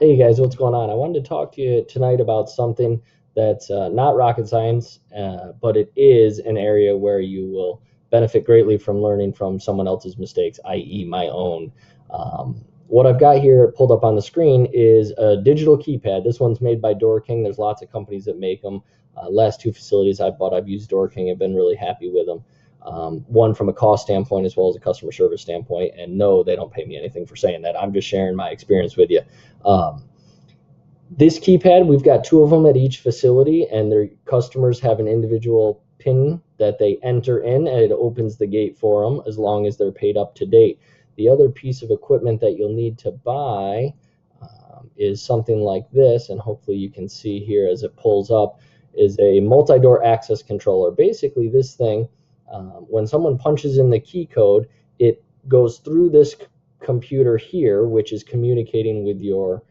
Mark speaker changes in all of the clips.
Speaker 1: Hey guys, what's going on? I wanted to talk to you tonight about something that's not rocket science, but it is an area where you will benefit greatly from learning from someone else's mistakes, i.e., my own. What I've got here pulled up on the screen is a digital keypad. This one's made by Door King. There's lots of companies that make them. Last two facilities I've bought, I've used Door King. I've been really happy with them. One from a cost standpoint as well as a customer service standpoint. And no, they don't pay me anything for saying that. I'm just sharing my experience with you. Um, this keypad, we've got two of them at each facility, and their customers have an individual PIN that they enter in, and it opens the gate for them as long as they're paid up to date. The other piece of equipment that you'll need to buy is something like this, and hopefully you can see here as it pulls up, is a multi-door access controller. Basically, this thing, when someone punches in the key code, it goes through this computer here, which is communicating with your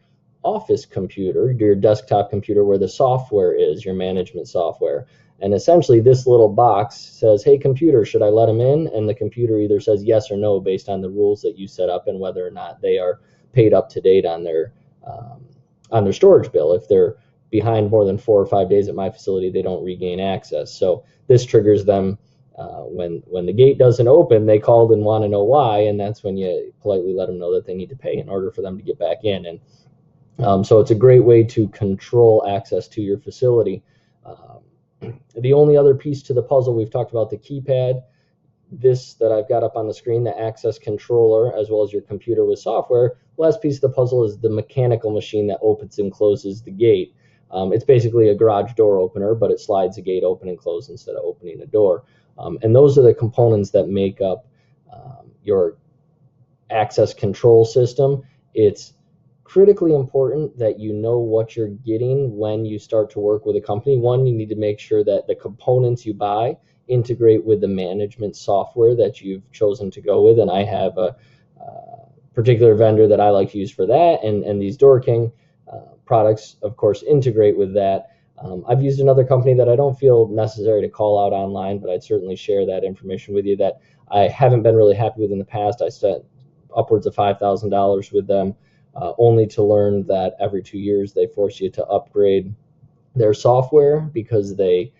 Speaker 1: office computer, your desktop computer, where the software is, your management software. And essentially, this little box says, hey, computer, should I let them in? And the computer either says yes or no based on the rules that you set up and whether or not they are paid up to date on their storage bill. If they're behind more than 4 or 5 days at my facility, they don't regain access. So this triggers them when the gate doesn't open. They called and want to know why, and that's when you politely let them know that they need to pay in order for them to get back in. And so it's a great way to control access to your facility. The only other piece to the puzzle, we've talked about the keypad, this that I've got up on the screen, the access controller, as well as your computer with software. The last piece of the puzzle is the mechanical machine that opens and closes the gate. It's basically a garage door opener, but it slides the gate open and close instead of opening a door. And those are the components that make up your access control system. It's critically important that you know what you're getting when you start to work with a company. One, you need to make sure that the components you buy integrate with the management software that you've chosen to go with. And I have a particular vendor that I like to use for that. And these Door King products, of course, integrate with that. I've used another company that I don't feel necessary to call out online, but I'd certainly share that information with you that I haven't been really happy with in the past. I spent upwards of $5,000 with them. Only to learn that every 2 years they force you to upgrade their software because they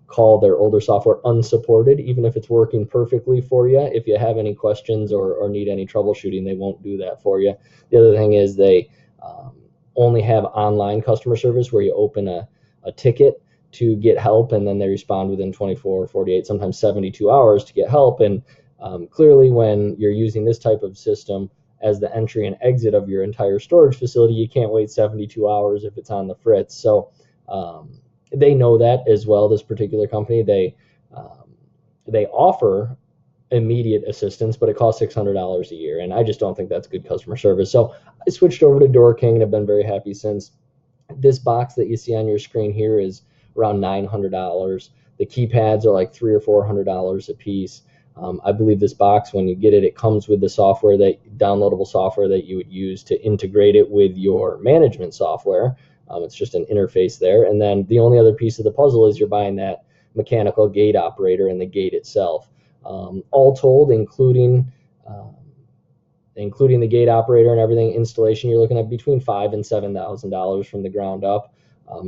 Speaker 1: call their older software unsupported, even if it's working perfectly for you. If you have any questions or need any troubleshooting, they won't do that for you. The other thing is they only have online customer service where you open a ticket to get help, and then they respond within 24, 48, sometimes 72 hours to get help. And clearly, when you're using this type of system as the entry and exit of your entire storage facility, you can't wait 72 hours if it's on the fritz. So they know that as well. This particular company, they offer immediate assistance, but it costs $600 a year, and I just don't think that's good customer service. So I switched over to Door King and have been very happy since. This box that you see on your screen here is around $900. The keypads are like $300 or $400 a piece. I believe this box, when you get it, it comes with the software, that downloadable software that you would use to integrate it with your management software. It's just an interface there. And then the only other piece of the puzzle is you're buying that mechanical gate operator and the gate itself. All told, including the gate operator and everything, installation, you're looking at between $5,000 and $7,000 from the ground up.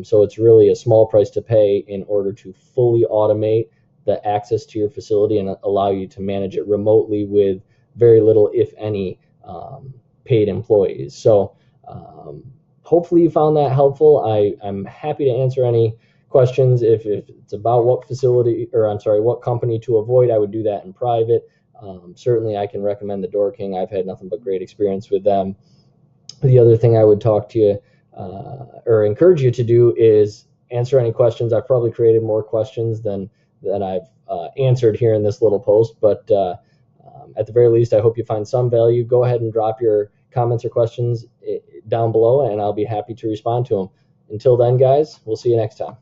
Speaker 1: So it's really a small price to pay in order to fully automate the access to your facility and allow you to manage it remotely with very little, if any, paid employees. So hopefully you found that helpful. I'm happy to answer any questions. If it's about what company to avoid, I would do that in private. Certainly I can recommend the Door King. I've had nothing but great experience with them. The other thing I would talk to you or encourage you to do is answer any questions. I've probably created more questions than I've answered here in this little post, but at the very least, I hope you find some value. Go ahead and drop your comments or questions down below, and I'll be happy to respond to them. Until then, guys, we'll see you next time.